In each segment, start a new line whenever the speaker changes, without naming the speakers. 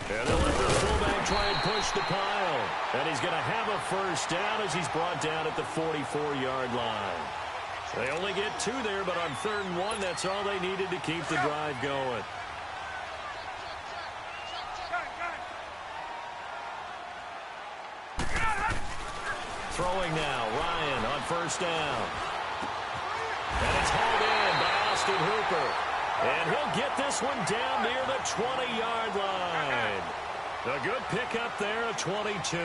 And they'll let their fullback try and push the pile. And he's going to have a first down as he's brought down at the 44-yard line. They only get 2 there, but on 3rd and 1, that's all they needed to keep the drive going. Throwing now, Ryan on 1st down. And it's hauled in by Austin Hooper. And he'll get this one down near the 20-yard line. A good pickup there at 22.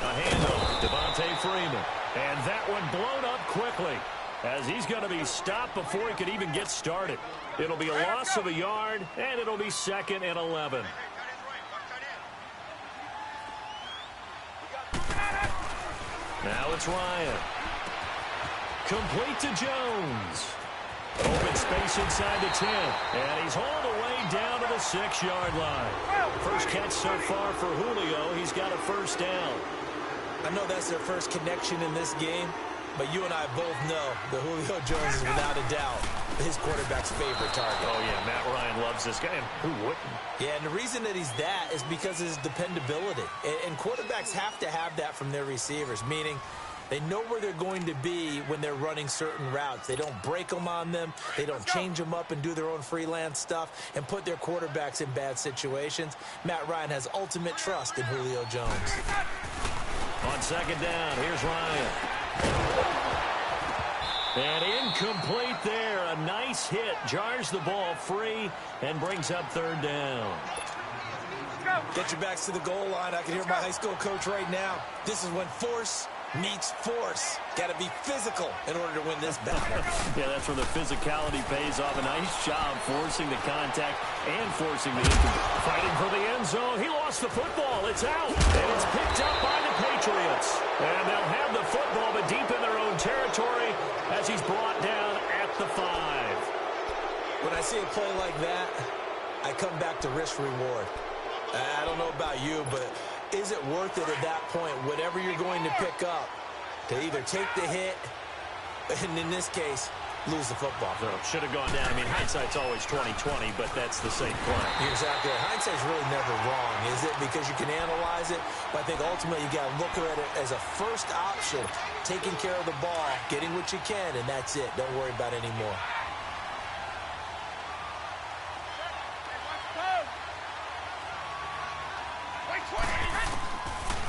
A handoff, Devontae Freeman. And that one blown up quickly as he's going to be stopped before he could even get started. It'll be a loss of a yard, and it'll be 2nd and 11. Now it's Ryan. Complete to Jones. Open space inside the 10. And he's hauled away down to the 6-yard line. First catch so far for Julio. He's got a first down.
I know that's their first connection in this game, but you and I both know that Julio Jones is without a doubt his quarterback's favorite target.
Oh, yeah, Matt Ryan loves this guy. And who wouldn't?
Yeah, and the reason that he's that is because of his dependability. And quarterbacks have to have that from their receivers, meaning they know where they're going to be when they're running certain routes. They don't break them on them. They don't change them up and do their own freelance stuff and put their quarterbacks in bad situations. Matt Ryan has ultimate trust in Julio Jones.
On 2nd down, here's Ryan. And incomplete there. A nice hit. Jars the ball free and brings up 3rd down.
Get your backs to the goal line. I can hear my high school coach right now. This is when force meets force. Got to be physical in order to win this battle.
Yeah, that's where the physicality pays off. A nice job forcing the contact and forcing the incomplete. Fighting for the end zone. He lost the football. It's out. And it's picked up by the Patriots. And they'll have the football, but deep in their own territory as he's brought down at the 5.
When I see a play like that, I come back to risk-reward. I don't know about you, but is it worth it at that point, whatever you're going to pick up, to either take the hit, and in this case, lose the football?
So should have gone down. I mean, hindsight's always 20/20, but that's the same play.
You're exactly right. Hindsight's really never wrong, is it? Because you can analyze it, but I think ultimately you got to look at it as a first option, taking care of the ball, getting what you can, and that's it. Don't worry about it anymore.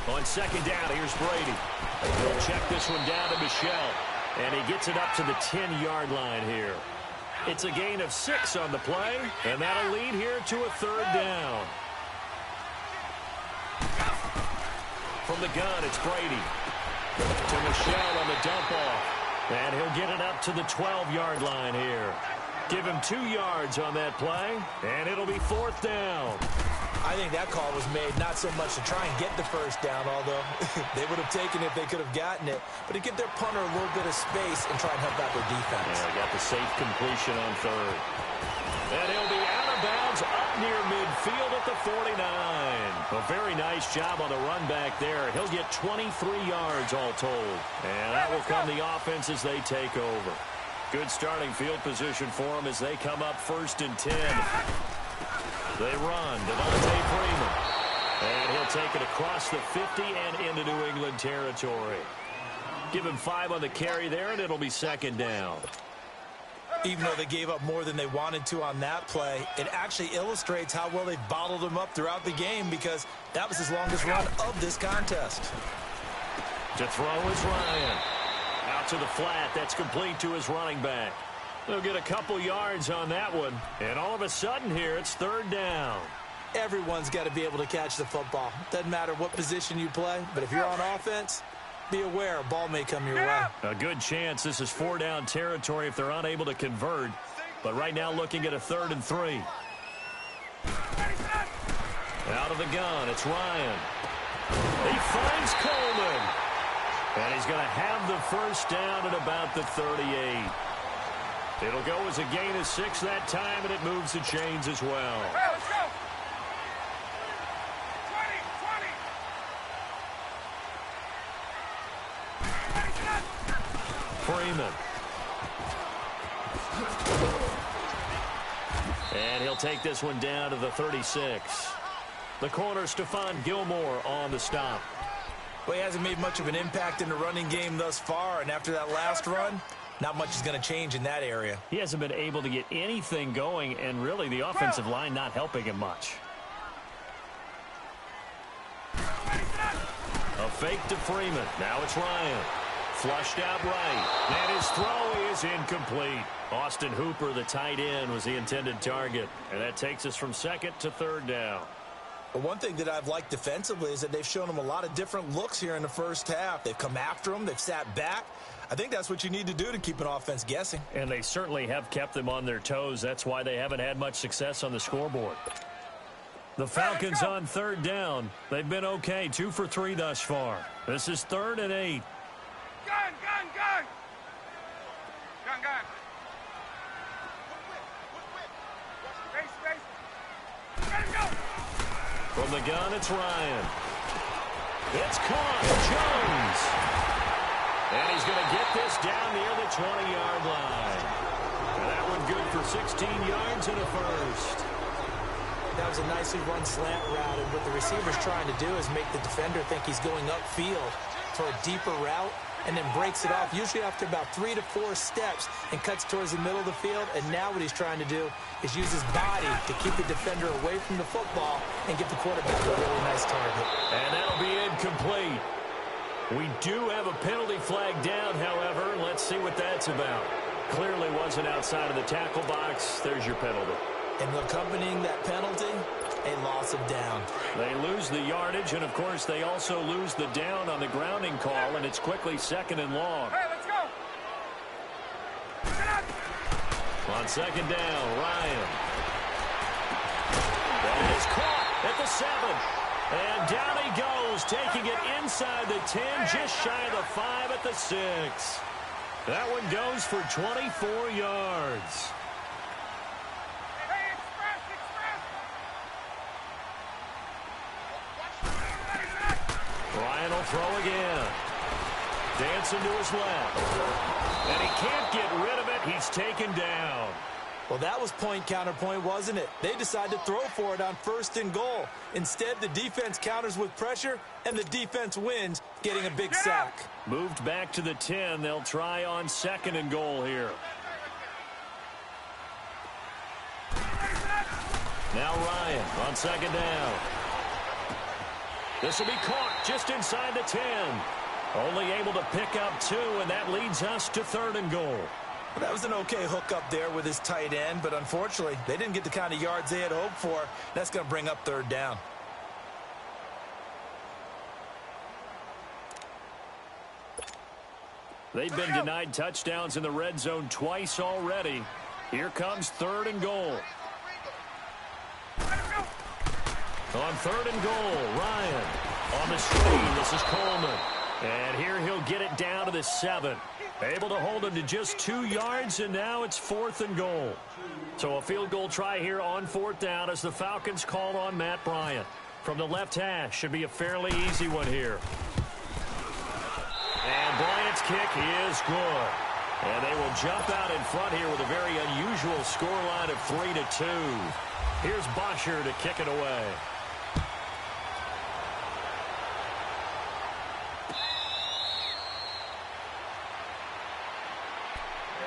On 2nd down, here's Brady. He'll check this one down to Michel. And he gets it up to the 10-yard line here. It's a gain of 6 on the play, and that'll lead here to a 3rd down. From the gun, it's Brady. To Michel on the dump off. And he'll get it up to the 12-yard line here. Give him 2 yards on that play, and it'll be 4th down.
I think that call was made not so much to try and get the first down, although they would have taken it if they could have gotten it, but to give their punter a little bit of space and try and help out their defense.
Yeah, they got the safe completion on 3rd. And he'll be out of bounds up near midfield at the 49. A very nice job on the run back there. He'll get 23 yards all told. And that will come the offense as they take over. Good starting field position for them as they come up 1st and 10. They run, Devontae Freeman. And he'll take it across the 50 and into New England territory. Give him 5 on the carry there, and it'll be 2nd down.
Even though they gave up more than they wanted to on that play, it actually illustrates how well they bottled him up throughout the game because that was his longest run of this contest.
To throw is Ryan. Out to the flat. That's complete to his running back. They'll get a couple yards on that one. And all of a sudden here, it's 3rd down.
Everyone's got to be able to catch the football. Doesn't matter what position you play, but if you're on offense, be aware a ball may come your way.
A good chance this is 4-down territory if they're unable to convert. But right now looking at a 3rd and 3. Out of the gun, it's Ryan. He finds Coleman. And he's going to have the first down at about the 38. It'll go as a gain of 6 that time, and it moves the chains as well.
Let's go. 20.
Freeman. And he'll take this one down to the 36. The corner, Stephon Gilmore on the stop.
Well, he hasn't made much of an impact in the running game thus far, and after that last run, not much is going to change in that area.
He hasn't been able to get anything going, and really the offensive line not helping him much. A fake to Freeman. Now it's Ryan. Flushed out right. And his throw is incomplete. Austin Hooper, the tight end, was the intended target. And that takes us from second to third down.
But one thing that I've liked defensively is that they've shown him a lot of different looks here in the first half. They've come after him. They've sat back. I think that's what you need to do to keep an offense guessing.
And they certainly have kept them on their toes. That's why they haven't had much success on the scoreboard. The Falcons on third down. They've been okay, 2 for 3 thus far. This is 3rd and 8.
Gun! Race! Let him go!
From the gun, it's Ryan. It's caught. Jones. And he's going to get this down near the 20-yard line. And that one good for 16 yards and a first.
That was a nicely run slant route, and what the receiver's trying to do is make the defender think he's going upfield for a deeper route, and then breaks it off, usually after about 3 to 4 steps, and cuts towards the middle of the field. And now what he's trying to do is use his body to keep the defender away from the football and give the quarterback a really nice target.
And that'll be incomplete. We do have a penalty flag down, however. Let's see what that's about. Clearly wasn't outside of the tackle box. There's your penalty.
And accompanying that penalty, a loss of down.
They lose the yardage, and, of course, they also lose the down on the grounding call, and it's quickly 2nd and long.
Hey, let's go! Get up!
On 2nd down, Ryan. That is caught at the 7. And down he goes, taking it inside the 10, just shy of the 5 at the 6. That one goes for 24 yards. Ryan will throw again. Dancing to his left. And he can't get rid of it. He's taken down.
Well, that was point counterpoint, wasn't it? They decided to throw for it on 1st and goal. Instead, the defense counters with pressure, and the defense wins, getting a big sack.
Moved back to the 10. They'll try on 2nd and goal here. Now Ryan on 2nd down. This will be caught just inside the 10. Only able to pick up 2, and that leads us to 3rd and goal.
Well, that was an okay hook up there with his tight end, but unfortunately, they didn't get the kind of yards they had hoped for. That's going to bring up 3rd down.
They've been denied touchdowns in the red zone twice already. Here comes 3rd and goal. On 3rd and goal, Ryan on the screen. This is Coleman. And here he'll get it down to the 7. Able to hold him to just 2 yards, and now it's 4th and goal. So a field goal try here on 4th down as the Falcons call on Matt Bryant. From the left hash, should be a fairly easy one here. And Bryant's kick is good. And they will jump out in front here with a very unusual scoreline of 3-2. Here's Bosher to kick it away.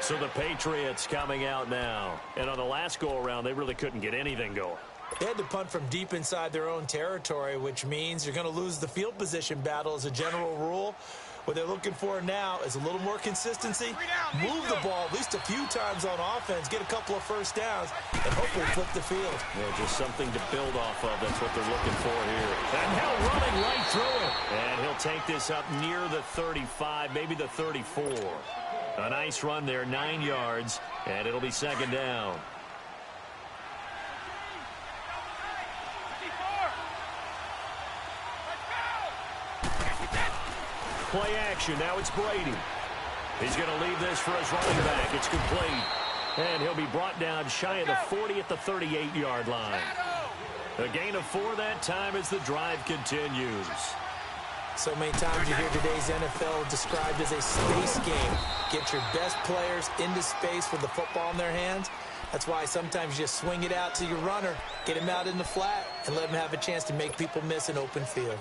So the Patriots coming out now. And on the last go-around, they really couldn't get anything going.
They had to punt from deep inside their own territory, which means you're going to lose the field position battle as a general rule. What they're looking for now is a little more consistency, move the ball at least a few times on offense, get a couple of first downs, and hopefully flip the field.
Yeah, just something to build off of. That's what they're looking for here. And now running right through it. And he'll take this up near the 35, maybe the 34. A nice run there, 9 yards, and it'll be 2nd down. Play action. Now it's Brady. He's going to leave this for his running back. It's complete. And he'll be brought down shy of the 40 at the 38-yard line. A gain of 4 that time as the drive continues.
So many times you hear today's NFL described as a space game. Get your best players into space with the football in their hands. That's why sometimes you just swing it out to your runner, get him out in the flat, and let him have a chance to make people miss an open field.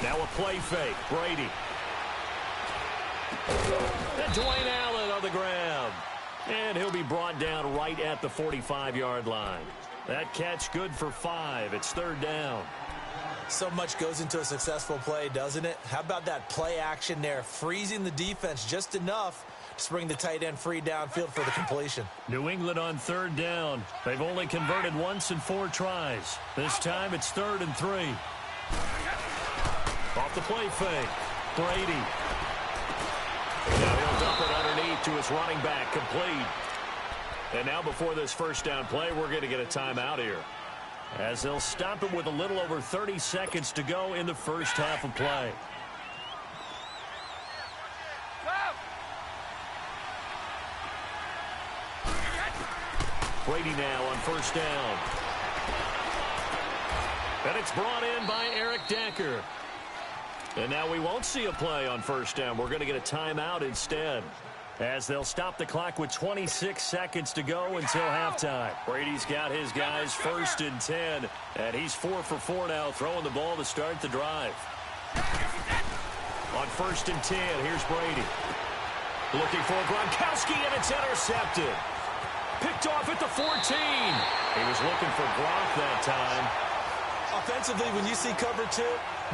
Now a play fake. Brady. And Dwayne Allen on the grab. And he'll be brought down right at the 45-yard line. That catch good for 5. It's third down.
So much goes into a successful play, doesn't it? How about that play action there, freezing the defense just enough to bring the tight end free downfield for the completion.
New England on third down. They've only converted once in 4 tries. This time it's 3rd and 3. Off the play fake. Brady. Now he'll dump it underneath to his running back, complete. And now before this first down play, we're going to get a timeout here, as they'll stop it with a little over 30 seconds to go in the first half of play. Brady now on first down. And it's brought in by Eric Decker. And now we won't see a play on first down. We're going to get a timeout instead, as they'll stop the clock with 26 seconds to go until halftime. Brady's got his guys 1st and 10, and he's 4 for 4 now, throwing the ball to start the drive. On 1st and 10, here's Brady. Looking for Gronkowski, and it's intercepted. Picked off at the 14. He was looking for Gronk that time.
Offensively, when you see cover 2,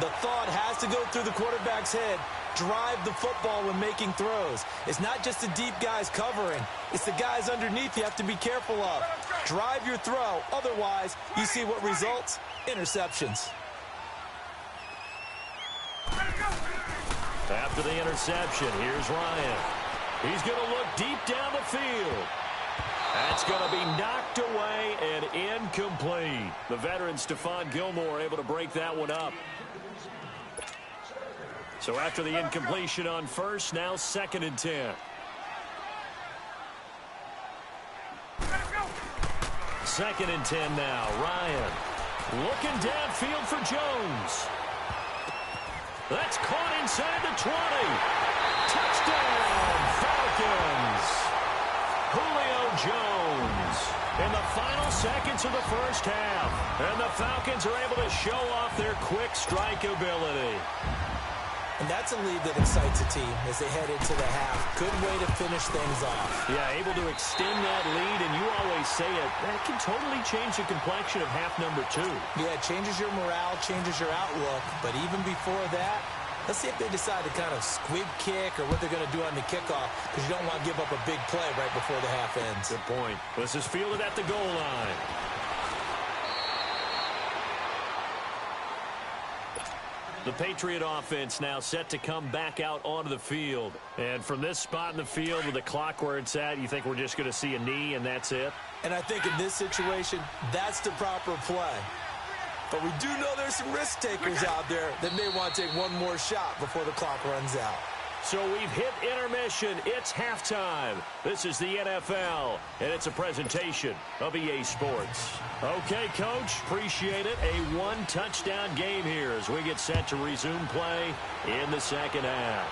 the thought has to go through the quarterback's head. Drive the football when making throws. It's not just the deep guys covering. It's the guys underneath you have to be careful of. Drive your throw. Otherwise, you see what results? Interceptions.
After the interception, here's Ryan. He's going to look deep down the field. That's going to be knocked away and incomplete. The veteran Stephon Gilmore able to break that one up. So after the incompletion on first, now 2nd and 10. 2nd and 10 now. Ryan looking downfield for Jones. That's caught inside the 20. Touchdown, Falcons. Julio Jones in the final seconds of the first half. And the Falcons are able to show off their quick strike ability.
And that's a lead that excites a team as they head into the half. Good way to finish things off.
Yeah, able to extend that lead, and you always say it, that can totally change the complexion of half number 2.
Yeah, it changes your morale, changes your outlook. But even before that, let's see if they decide to kind of squib kick or what they're going to do on the kickoff, because you don't want to give up a big play right before the half ends.
Good point. This is fielded at the goal line. The Patriot offense now set to come back out onto the field. And from this spot in the field with the clock where it's at, you think we're just going to see a knee and that's it?
And I think in this situation, that's the proper play. But we do know there's some risk takers out there that may want to take one more shot before the clock runs out.
So we've hit intermission. It's halftime. This is the NFL, and it's a presentation of EA Sports. Okay, Coach, appreciate it. A one-touchdown game here as we get set to resume play in the second half.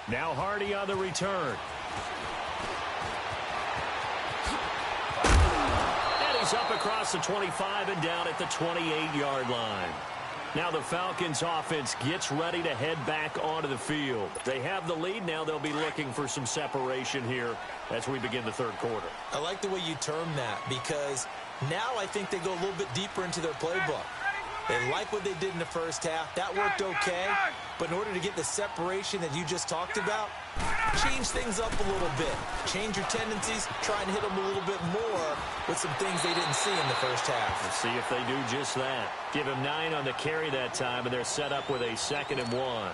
Now Hardy on the return. And he's up across the 25 and down at the 28-yard line. Now the Falcons offense gets ready to head back onto the field. They have the lead. Now they'll be looking for some separation here as we begin the third quarter.
I like the way you term that, because now I think they go a little bit deeper into their playbook. They like what they did in the first half. That worked okay. But in order to get the separation that you just talked about, change things up a little bit. Change your tendencies. Try and hit them a little bit more with some things they didn't see in the first half.
Let's see if they do just that. Give him 9 on the carry that time, and they're set up with a 2nd and 1.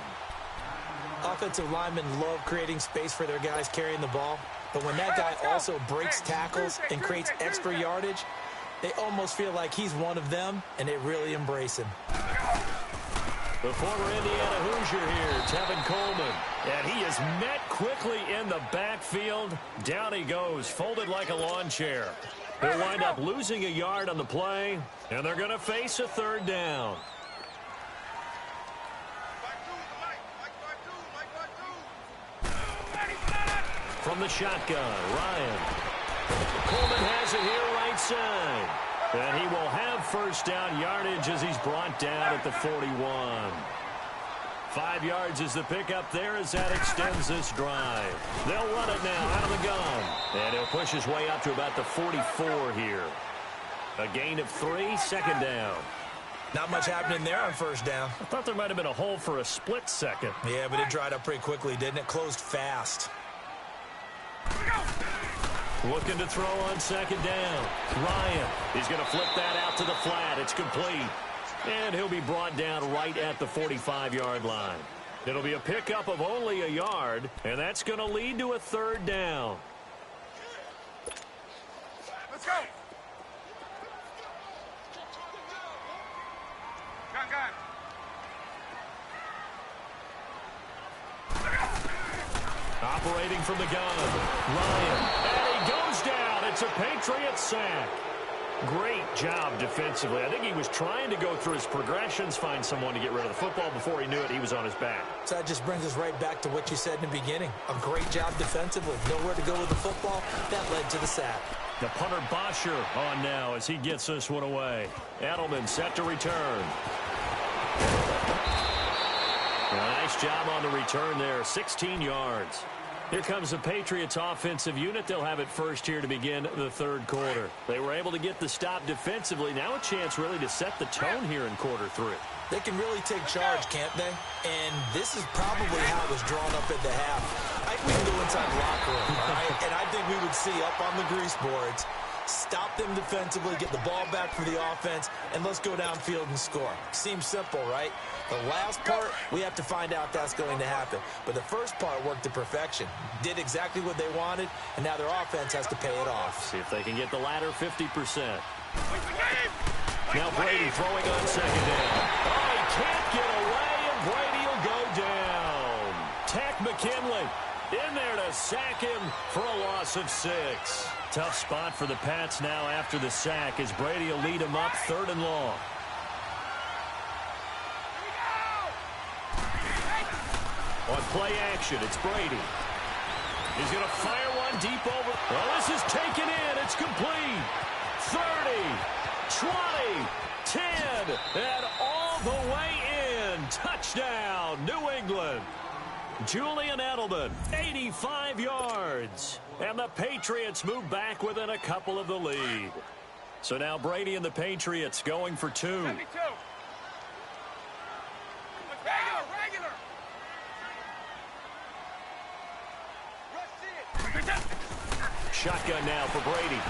Offensive linemen love creating space for their guys carrying the ball. But when that guy also breaks tackles and creates extra yardage, they almost feel like he's one of them, and they really embrace him.
The former Indiana Hoosier here, Tevin Coleman. And he is met quickly in the backfield. Down he goes, folded like a lawn chair. He'll wind up losing a yard on the play, and they're going to face a third down. from the shotgun. Ryan. Coleman has it here right side. And he will have first down yardage as he's brought down at the 41. 5 yards is the pickup there as that extends this drive. They'll run it now out of the gun. And he'll push his way up to about the 44 here. A gain of 3, second down.
Not much happening there on first down.
I thought there might have been a hole for a split second.
Yeah, but it dried up pretty quickly, didn't it? Closed fast.
Looking to throw on second down. Ryan. He's going to flip that out to the flat. It's complete. And he'll be brought down right at the 45-yard line. It'll be a pickup of only a yard, and that's going to lead to a third down.
Let's go. Gun.
Operating from the gun. Ryan. And he goes down. It's a Patriot sack. Great job defensively. I think he was trying to go through his progressions, find someone to get rid of the football. Before he knew it, he was on his back.
So that just brings us right back to what you said in the beginning. A great job defensively. Nowhere to go with the football. That led to the sack.
The punter Bosher on now as he gets this one away. Edelman set to return. Nice job on the return there. 16 yards. Here comes the Patriots offensive unit. They'll have it first here to begin the third quarter. They were able to get the stop defensively. Now a chance really to set the tone here in quarter 3.
They can really take charge, can't they? And this is probably how it was drawn up at the half. I think we can go inside the locker room, all right? And I think we would see up on the grease boards, stop them defensively, get the ball back for the offense, and let's go downfield and score. Seems simple, right? The last part, we have to find out that's going to happen. But the first part worked to perfection. Did exactly what they wanted, and now their offense has to pay it off.
See if they can get the latter 50%. Now Brady throwing on second down. Oh, he can't get away, and Brady will go down. Tack McKinley in there to sack him for a loss of 6. Tough spot for the Pats now after the sack as Brady will lead him up 3rd and long. On play action, it's Brady. He's going to fire one deep over. Well, this is taken in. It's complete. 30, 20, 10, and all the way in. Touchdown, New England. Julian Edelman, 85 yards. And the Patriots move back within a couple of the lead. So now Brady and the Patriots going for 2.
Regular.
Shotgun now for Brady.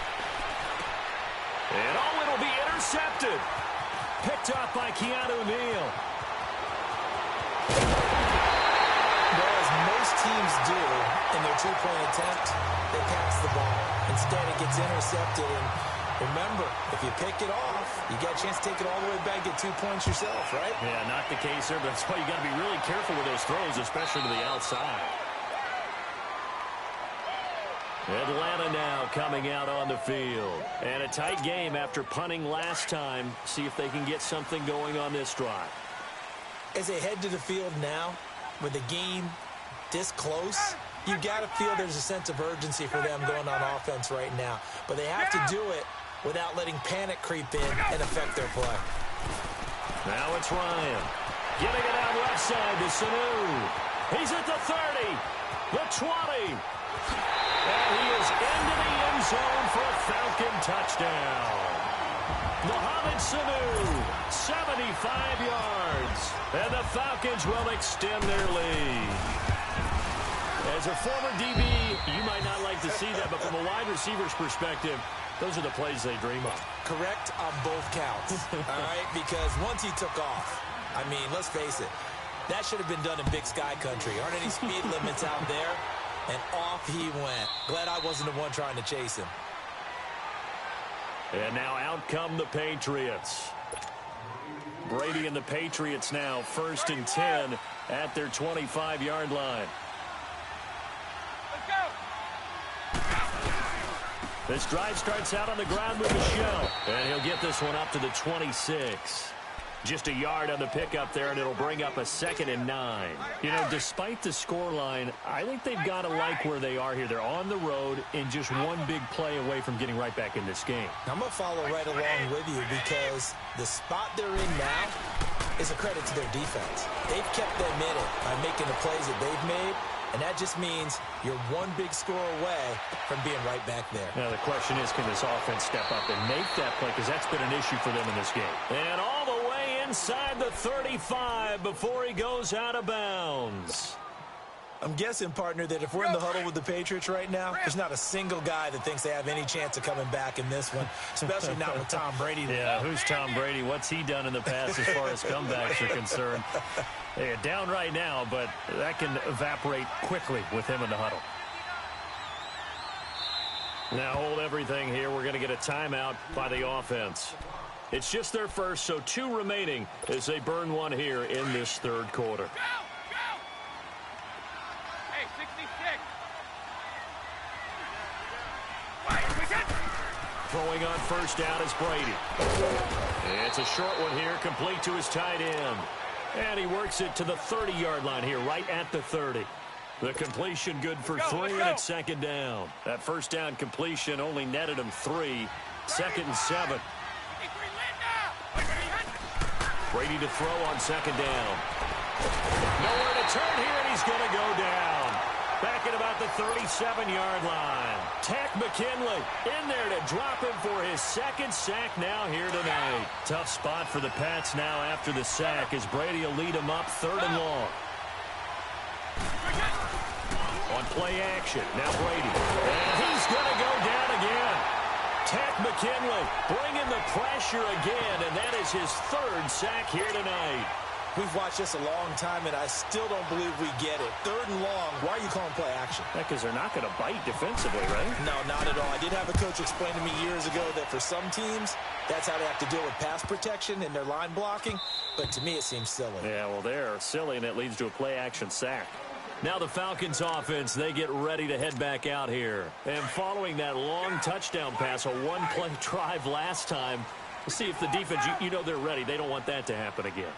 And oh, it'll be intercepted. Picked up by Keanu Neal.
As most teams do in their two-point attempt, they pass the ball. Instead, it gets intercepted. And remember, if you pick it off, you got a chance to take it all the way back, get 2 points yourself, right?
Yeah, not the case there, but that's why you got to be really careful with those throws, especially to the outside. Atlanta now coming out on the field. And a tight game after punting last time. See if they can get something going on this drive.
As they head to the field now, with the game this close, you got to feel there's a sense of urgency for them going on offense right now. But they have to do it without letting panic creep in and affect their play.
Now it's Ryan. Getting it out left side to Sanu. He's at the 30, the 20. And he is into the end zone for a Falcon touchdown. Mohamed Sanu, 75 yards. And the Falcons will extend their lead. As a former DB, you might not like to see that, but from a wide receiver's perspective, those are the plays they dream of.
Correct on both counts, all right? Because once he took off, I mean, let's face it, that should have been done in Big Sky country. Aren't any speed limits out there? And off he went. Glad I wasn't the one trying to chase him.
And now out come the Patriots. Brady and the Patriots now 1st and 10 at their 25-yard line.
Let's go.
This drive starts out on the ground with Michelle. And he'll get this one up to the 26. Just a yard on the pickup there, and it'll bring up a 2nd and 9. You know, despite the scoreline, I think they've got to like where they are here. They're on the road and just one big play away from getting right back in this game.
I'm going to follow right along with you because the spot they're in now is a credit to their defense. They've kept them in it by making the plays that they've made, and that just means you're one big score away from being right back there.
Now, the question is, can this offense step up and make that play? Because that's been an issue for them in this game. And all the way inside the 35 before he goes out of bounds.
I'm guessing, partner, that if we're in the huddle with the Patriots right now, there's not a single guy that thinks they have any chance of coming back in this one, especially not with Tom Brady.
Yeah, who's Tom Brady? What's he done in the past as far as comebacks are concerned? They're down right now, but that can evaporate quickly with him in the huddle. Now hold everything here. We're going to get a timeout by the offense. It's just their first, so 2 remaining as they burn one here in this third quarter.
Go! Hey, 66. Wait, we get...
Throwing on first down is Brady. It's a short one here, complete to his tight end. And he works it to the 30-yard line here, right at the 30. The completion good for 3, and it's 2nd down. That first down completion only netted him 3. 2nd and 7. Brady to throw on 2nd down. Nowhere to turn here, and he's going to go down. Back at about the 37-yard line. Tack McKinley in there to drop him for his 2nd sack now here tonight. Tough spot for the Pats now after the sack as Brady will lead him up 3rd and long. On play action, now Brady. And he's going to go down again. Tack McKinley bringing the pressure again, and that is his 3rd sack here tonight.
We've watched this a long time, and I still don't believe we get it. 3rd and long, why are you calling play action?
Because they're not going to bite defensively, right?
No, not at all. I did have a coach explain to me years ago that for some teams, that's how they have to deal with pass protection and their line blocking, but to me it seems silly.
Yeah, well, they're silly, and it leads to a play action sack. Now the Falcons offense, they get ready to head back out here. And following that long touchdown pass, a one-play drive last time, we'll see if the defense, you know they're ready. They don't want that to happen again.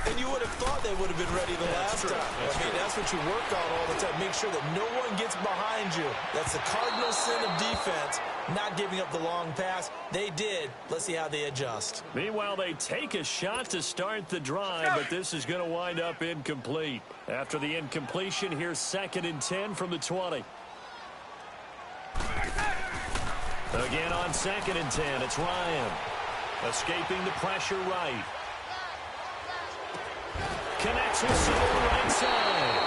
And you would have thought they would have been ready the last time. That's what you work on all the time. Make sure that no one gets behind you. That's the cardinal sin of defense, not giving up the long pass. They did. Let's see how they adjust.
Meanwhile, they take a shot to start the drive, but this is going to wind up incomplete. After the incompletion, here's 2nd and 10 from the 20. Again on 2nd and 10, it's Ryan. Escaping the pressure right. Connects with Sewell right side.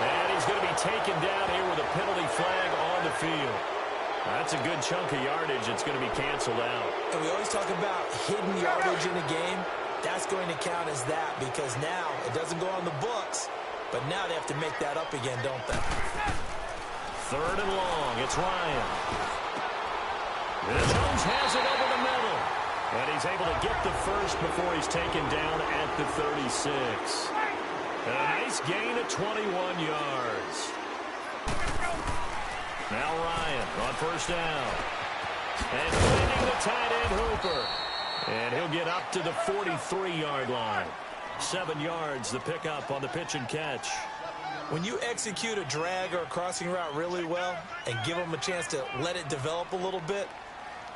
And he's going to be taken down here with a penalty flag on the field. That's a good chunk of yardage. It's going to be canceled out.
And we always talk about hidden yardage in a game. That's going to count as that because now it doesn't go on the books, but now they have to make that up again, don't they?
3rd and long. It's Ryan. And Jones has it over the middle. And he's able to get the first before he's taken down at the 36. A nice gain of 21 yards. Now Ryan on first down. And finding the tight end Hooper. And he'll get up to the 43-yard line. 7 yards, the pickup on the pitch and catch.
When you execute a drag or a crossing route really well and give them a chance to let it develop a little bit,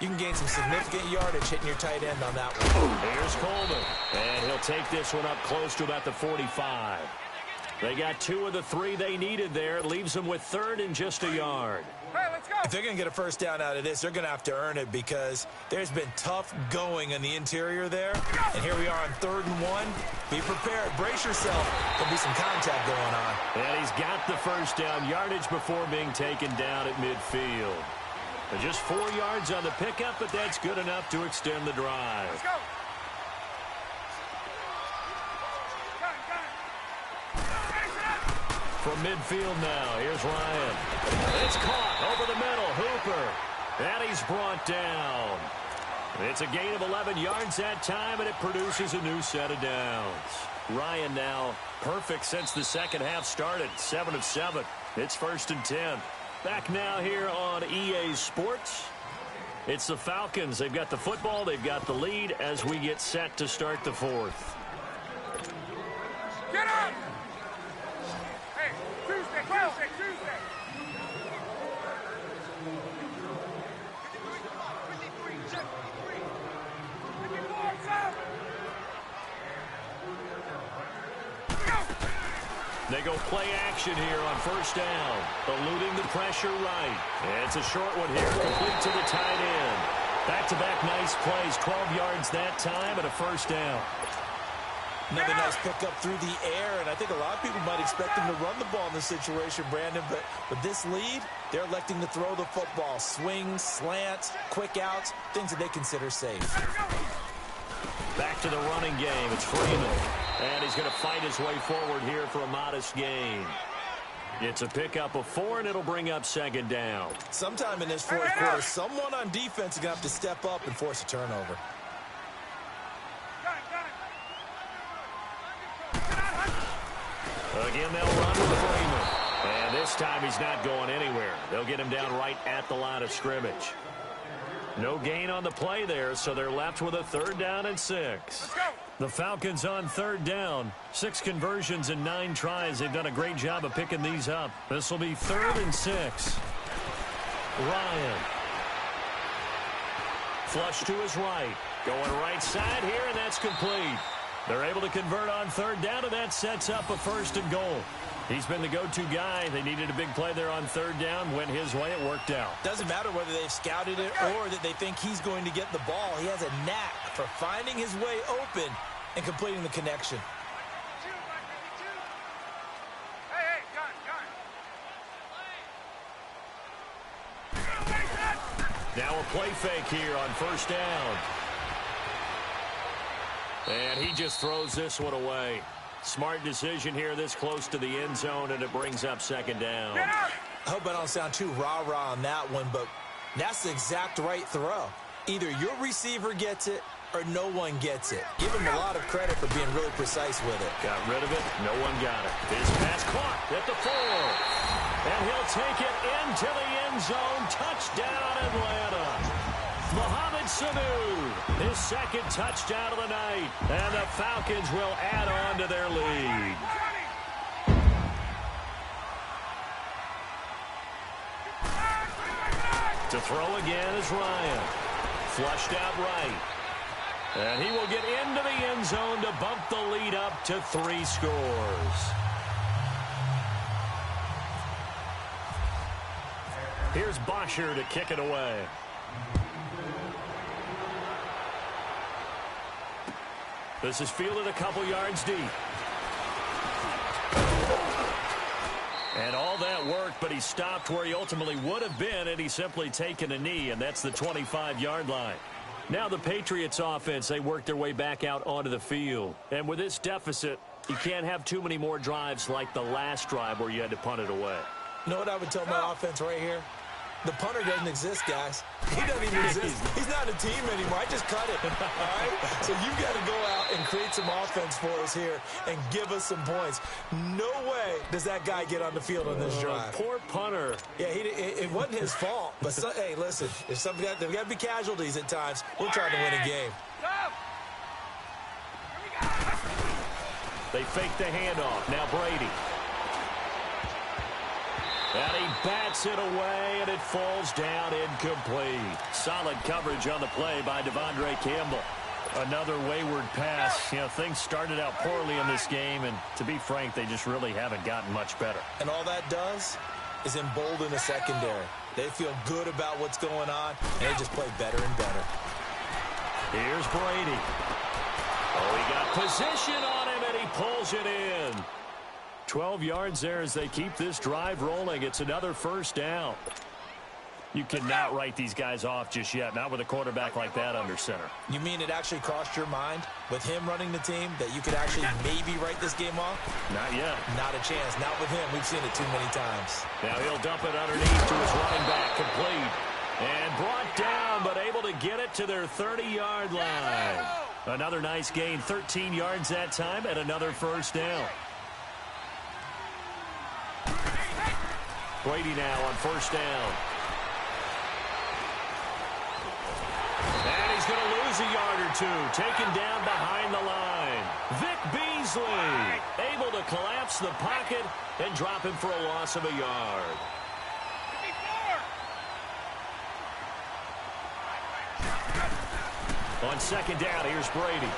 you can gain some significant yardage hitting your tight end on that one.
Here's Coleman. And he'll take this one up close to about the 45. They got 2 of the 3 they needed there. It leaves them with 3rd and just a yard.
Hey, let's go.
If they're going to get a first down out of this, they're going to have to earn it because there's been tough going in the interior there. And here we are on 3rd and 1. Be prepared. Brace yourself. There'll be some contact going on.
And he's got the first down yardage before being taken down at midfield. Just 4 yards on the pickup, but that's good enough to extend the drive.
Let's go.
From midfield now, here's Ryan. It's caught over the middle, Hooper. And he's brought down. It's a gain of 11 yards that time, and it produces a new set of downs. Ryan now perfect since the second half started, 7 of 7. It's 1st and 10. Back now here on EA Sports. It's the Falcons. They've got the football. They've got the lead as we get set to start the fourth.
Get up! Hey, Tuesday, Tuesday, Tuesday.
They go play action here on first down. Eluding the pressure right. And it's a short one here, complete to the tight end. Back-to-back nice plays, 12 yards that time and a first down.
Another nice pickup through the air, and I think a lot of people might expect him to run the ball in this situation, Brandon, but with this lead, they're electing to throw the football. Swings, slants, quick outs, things that they consider safe.
Back to the running game. It's Freeman. And he's going to fight his way forward here for a modest gain. It's a pickup of 4, and it'll bring up second down.
Sometime in this fourth quarter, someone on defense is going to have to step up and force a turnover.
Again, they'll run with Freeman. And this time he's not going anywhere. They'll get him down right at the line of scrimmage. No gain on the play there, so they're left with a 3rd down and 6. The Falcons on 3rd down. 6 conversions in 9 tries. They've done a great job of picking these up. This will be 3rd and 6. Ryan. Flush to his right. Going right side here, and that's complete. They're able to convert on 3rd down, and that sets up a 1st and goal. He's been the go-to guy. They needed a big play there on 3rd down. Went his way. It worked out.
Doesn't matter whether they've scouted it or that they think he's going to get the ball. He has a knack for finding his way open and completing the connection.
Hey, gun.
Now a play fake here on 1st down. And he just throws this one away. Smart decision here this close to the end zone, and it brings up 2nd down.
I hope I don't sound too rah-rah on that one, but that's the exact right throw. Either your receiver gets it or no one gets it. Give him a lot of credit for being really precise with it.
Got rid of it. No one got it. His pass caught at the 4. And he'll take it into the end zone. Touchdown, Atlanta. Mohamed Sanu, his 2nd touchdown of the night. And the Falcons will add on to their lead. To throw again is Ryan. Flushed out right. And he will get into the end zone to bump the lead up to 3 scores. Here's Bosher to kick it away. This is fielded a couple yards deep. And all that worked, but he stopped where he ultimately would have been, and he's simply taken a knee, and that's the 25-yard line. Now the Patriots offense, they work their way back out onto the field. And with this deficit, you can't have too many more drives like the last drive where you had to punt it away.
You know what I would tell my offense right here? The punter doesn't exist, guys. He doesn't even exist. He's not a team anymore. I just cut it. All right? So you've got to go out and create some offense for us here and give us some points. No way does that guy get on the field on this drive.
Poor punter.
Yeah, it wasn't his fault. But, hey, listen, there's got to be casualties at times. We're trying to win a game.
They fake the handoff. Now Brady. And he bats it away, and it falls down incomplete. Solid coverage on the play by Devondre Campbell. Another wayward pass. You know, things started out poorly in this game, and to be frank, they just really haven't gotten much better.
And all that does is embolden the secondary. They feel good about what's going on, and they just play better and better.
Here's Brady. Oh, he got position on him, and he pulls it in. 12 yards there as they keep this drive rolling. It's another 1st down. You cannot write these guys off just yet, not with a quarterback like that under center.
You mean it actually crossed your mind with him running the team that you could actually maybe write this game off?
Not yet.
Not a chance. Not with him. We've seen it too many times.
Now he'll dump it underneath to his running back, complete. And brought down, but able to get it to their 30-yard line. Another nice gain, 13 yards that time, and another 1st down. Brady now on 1st down. lose a yard or two, taken down behind the line. Vic Beasley able to collapse the pocket and drop him for a loss of a yard. On second down, here's Brady.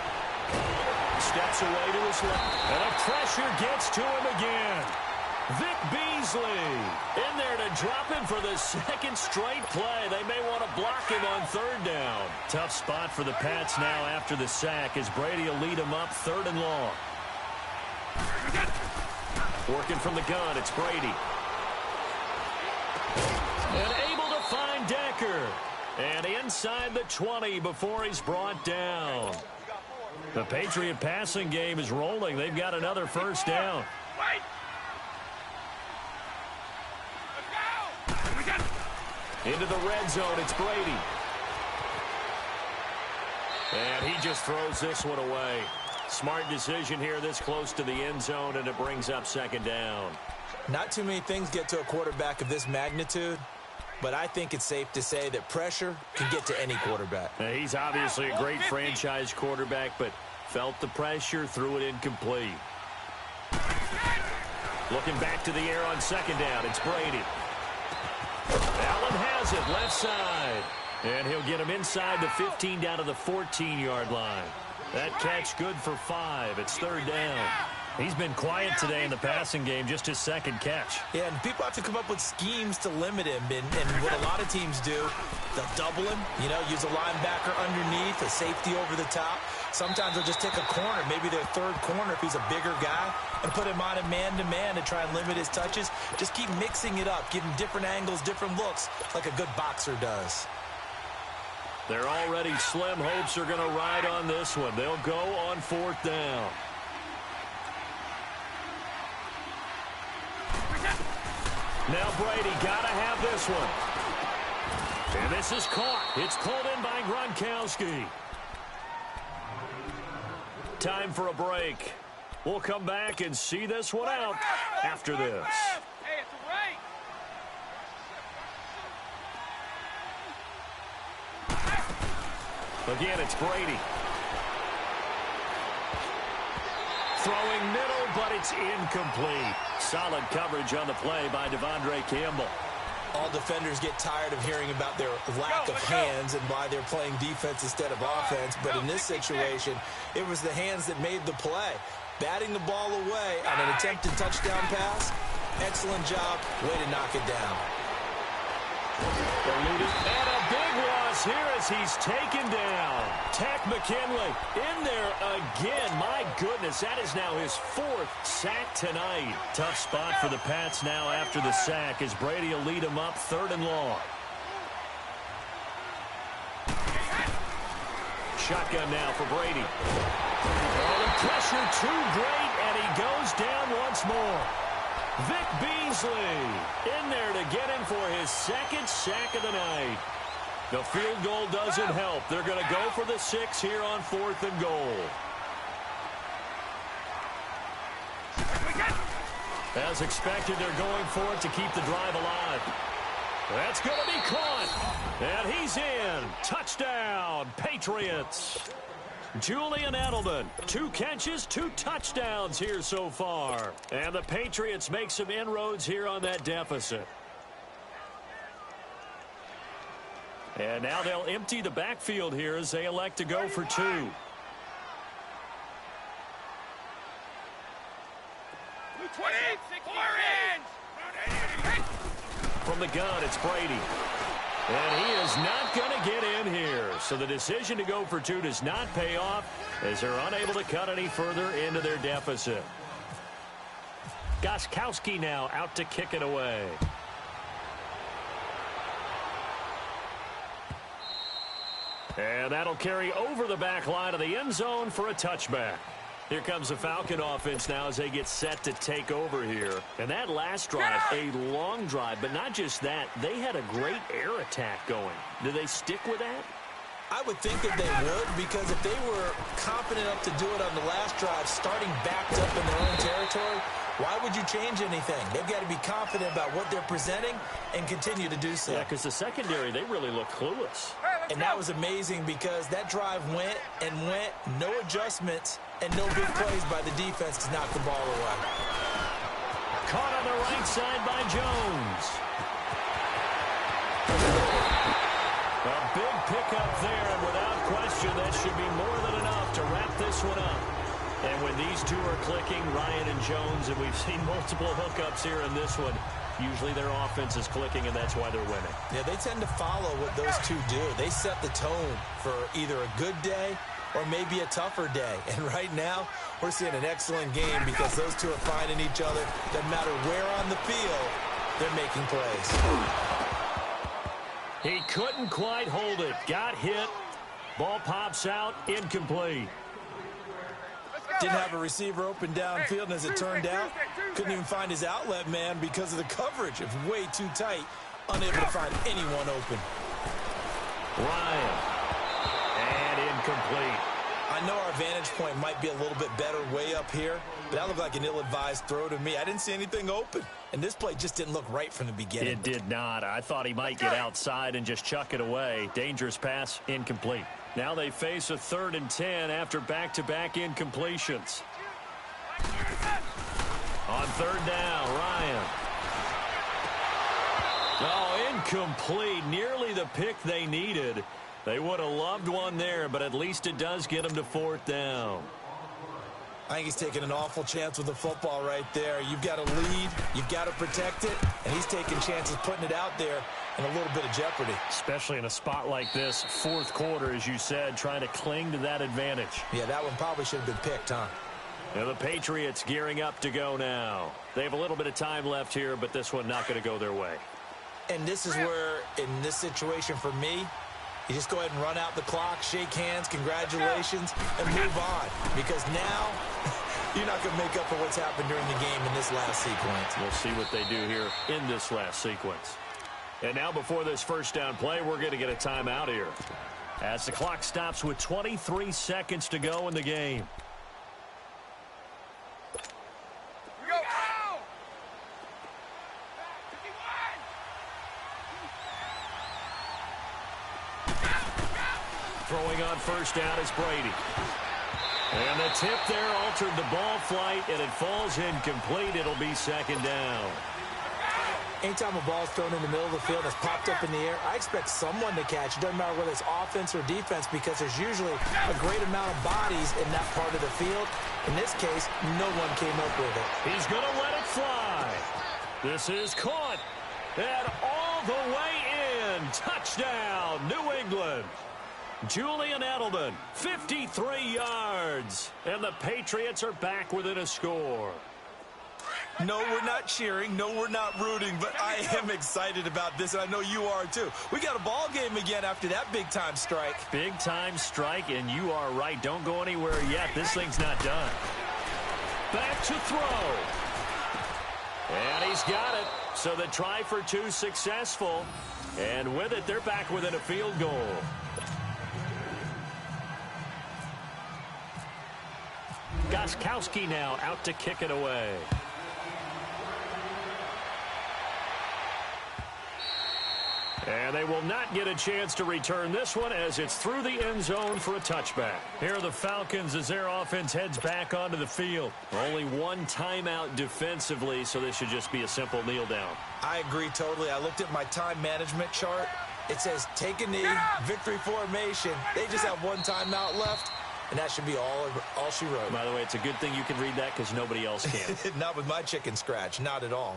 Steps away to his left. And the pressure gets to him again. Vic Beasley in there to drop him for the second straight play. They may want to block him on third down. Tough spot for the Pats now after the sack as Brady will lead him up 3rd and long. Working from the gun, it's Brady. And able to find Decker. And inside the 20 before he's brought down. The Patriot passing game is rolling. They've got another first down. Into the red zone, it's Brady. And he just throws this one away. Smart decision here this close to the end zone, and it brings up 2nd down.
Not too many things get to a quarterback of this magnitude, but I think it's safe to say that pressure can get to any quarterback.
Now, he's obviously a great franchise quarterback, but felt the pressure, threw it incomplete. Looking back to the air on 2nd down, it's Brady. Allen has it, left side. And he'll get him inside the 15 down to the 14-yard line. That catch good for 5. It's 3rd down. He's been quiet today in the passing game, just his 2nd catch.
Yeah, and people have to come up with schemes to limit him. And what a lot of teams do, they'll double him, use a linebacker underneath, a safety over the top. Sometimes they'll just take a corner, maybe their 3rd corner if he's a bigger guy, and put him on a man-to-man to try and limit his touches. Just keep mixing it up, give him different angles, different looks, like a good boxer does.
They're already slim hopes are going to ride on this one. They'll go on 4th down. Now Brady got to have this one. And this is caught. It's pulled in by Gronkowski. Time for a break. We'll come back and see this one out after this.
Hey, it's a right.
Again, it's Brady. Throwing middle, but it's incomplete. Solid coverage on the play by Devondre Campbell.
All defenders get tired of hearing about their lack of hands and why they're playing defense instead of offense. But in this situation, it was the hands that made the play. Batting the ball away on an attempted touchdown pass. Excellent job. Way to knock it down.
And a big loss here as he's taken down. Tack McKinley in there again. My goodness, that is now his 4th sack tonight. Tough spot for the Pats now after the sack as Brady will lead him up 3rd and long. Shotgun now for Brady. Oh, the pressure too great, and he goes down once more. Vic Beasley in there to get him for his 2nd sack of the night. The field goal doesn't help. They're going to go for the 6 here on 4th and goal. As expected, they're going for it to keep the drive alive. That's going to be caught. And he's in. Touchdown, Patriots. Julian Edelman, 2 catches, 2 touchdowns here so far. And the Patriots make some inroads here on that deficit. And now they'll empty the backfield here as they elect to go for 2. From the gun, it's Brady. And he is not going to get in here. So the decision to go for 2 does not pay off as they're unable to cut any further into their deficit. Gostkowski now out to kick it away. And that'll carry over the back line of the end zone for a touchback. Here comes the Falcon offense now as they get set to take over here. And that last drive, a long drive, but not just that. They had a great air attack going. Do they stick with that?
I would think that they would, because if they were confident enough to do it on the last drive, starting backed up in their own territory, why would you change anything? They've got to be confident about what they're presenting and continue to do so.
Yeah, because the secondary, they really look clueless.
Hey, let's
And that was amazing because that drive went and went, no adjustments, and no big plays by the defense to knock the ball away.
Caught on the right side by Jones. A big pickup there, and without question, that should be more than enough to wrap this one up. And when these two are clicking, Ryan and Jones, and we've seen multiple hookups here in this one, usually their offense is clicking, and that's why they're winning.
Yeah, they tend to follow what those two do. They set the tone for either a good day or maybe a tougher day. And right now, we're seeing an excellent game because those two are finding each other. Doesn't matter where on the field, they're making plays.
He couldn't quite hold it. Got hit. Ball pops out. Incomplete.
Didn't have a receiver open downfield, and as it turned out, couldn't even find his outlet man because of the coverage. It was way too tight, unable to find anyone open.
Ryan. And incomplete.
I know our vantage point might be a little bit better way up here, but that looked like an ill-advised throw to me. I didn't see anything open, and this play just didn't look right from the beginning.
It did not. I thought he might get outside and just chuck it away. Dangerous pass, incomplete. Now they face a 3rd and 10 after back-to-back incompletions. On 3rd down, Ryan. Oh, incomplete. Nearly the pick they needed. They would have loved one there, but at least it does get them to 4th down.
I think he's taking an awful chance with the football right there. You've got to lead, you've got to protect it, and he's taking chances putting it out there in a little bit of jeopardy.
Especially in a spot like this, 4th quarter, as you said, trying to cling to that advantage.
Yeah, that one probably should have been picked, huh?
Now the Patriots gearing up to go now. They have a little bit of time left here, but this one not going to go their way.
And this is where, in this situation for me, you just go ahead and run out the clock, shake hands, congratulations, and move on. Because now, you're not going to make up for what's happened during the game in this last sequence.
We'll see what they do here in this last sequence. And now before this first down play, we're going to get a timeout here. As the clock stops with 23 seconds to go in the game. Throwing on first down is Brady. And the tip there altered the ball flight, and it falls incomplete. It'll be 2nd down.
Anytime a ball is thrown in the middle of the field and it's popped up in the air, I expect someone to catch. It doesn't matter whether it's offense or defense because there's usually a great amount of bodies in that part of the field. In this case, no one came up with it.
He's going to let it fly. This is caught. And all the way in. Touchdown, New England. Julian Edelman, 53 yards. And the Patriots are back within a score.
No, we're not cheering. No, we're not rooting. But I am excited about this, and I know you are too. We got a ball game again after that big-time strike.
Big-time strike, and you are right. Don't go anywhere yet. This thing's not done. Back to throw. And he's got it. So the try for 2 successful. And with it, they're back within a field goal. Gostkowski now out to kick it away. And they will not get a chance to return this one as it's through the end zone for a touchback. Here are the Falcons as their offense heads back onto the field. Only one timeout defensively, so this should just be a simple kneel down.
I agree totally. I looked at my time management chart. It says take a knee, victory formation. They just have one timeout left. And that should be all she wrote.
By the way, it's a good thing you can read that because nobody else can.
Not with my chicken scratch. Not at all.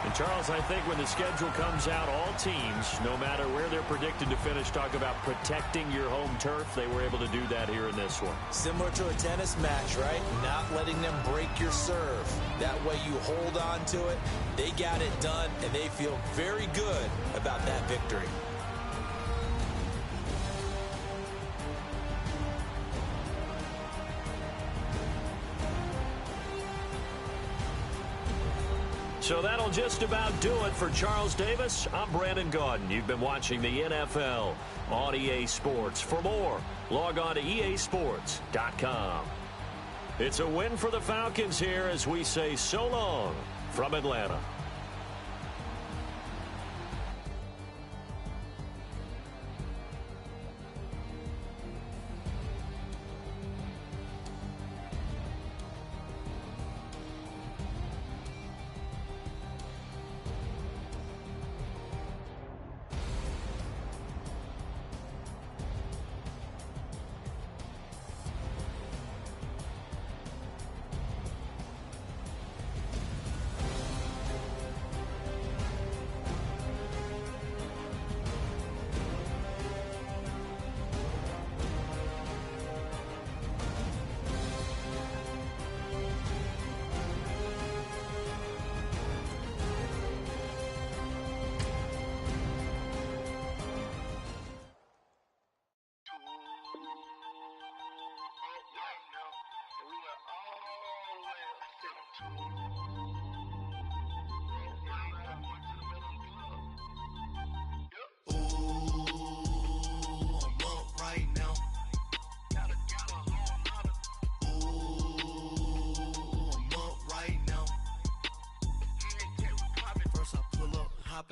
And Charles, I think when the schedule comes out, all teams, no matter where they're predicted to finish, talk about protecting your home turf. They were able to do that here in this one.
Similar to a tennis match, right? Not letting them break your serve. That way you hold on to it. They got it done, and they feel very good about that victory.
So that'll just about do it for Charles Davis. I'm Brandon Gaudin. You've been watching the NFL on EA Sports. For more, log on to easports.com. It's a win for the Falcons here as we say so long from Atlanta.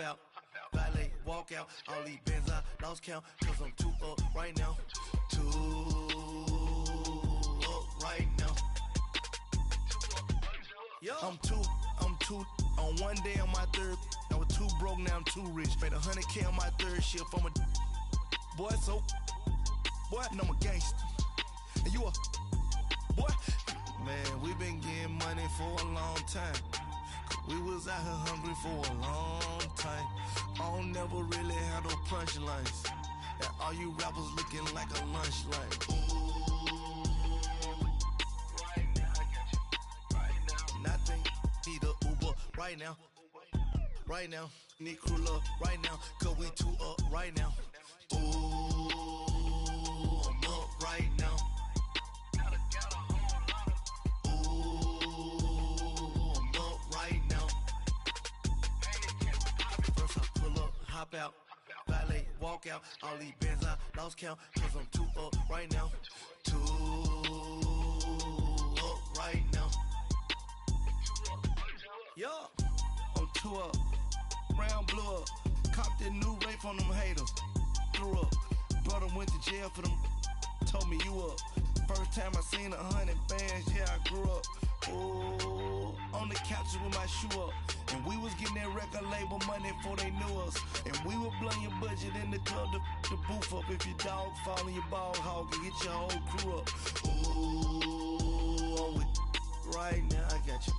Out, valet, walk out, all these bands I lost count, cause I'm too up right now, too up right now. I'm two, on one day on my third, I was too broke, now I'm too rich, made 100K on my third shift, I'm a boy, so, boy, and I'm a gangster, and you a, boy, man, we been getting money for a long time. We was out here hungry for a long time. I don't never really have no punchlines. And all you rappers looking like a lunch line. Ooh, right now, I got you. Right now, nothing. Need a Uber right now. Right now, need crew up right now. Cause we too up right now. Ooh, I'm up right now. Hop out, valet, walk out, all these bands I lost count, cause I'm too up right now, too up right now. Yo, I'm too up, round blew up, copped that new rape from them haters, threw up, brother went to jail for them, told me you up, first time I seen 100 bands, yeah I grew up, ooh, on the couches with my shoe up. And we was getting that record label money before they knew us. And we were blowing your budget in the club to boof up. If your dog fall in your ball hog and get your whole crew up. Ooh, I'm with right now, I got you.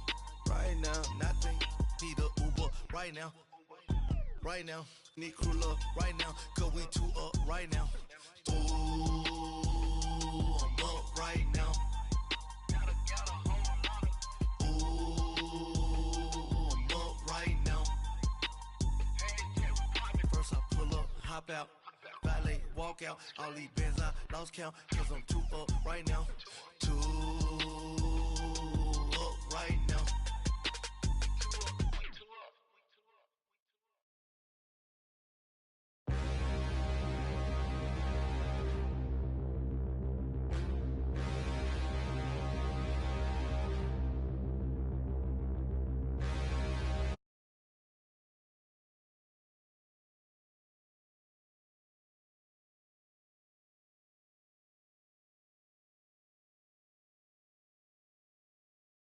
Right now, nothing. Need a Uber right now. Right now, need crew up right now. Cause we too up right now. Ooh, I'm up right now. Hop out, valet, walk out, all these bands I lost count, cause I'm too up right now, too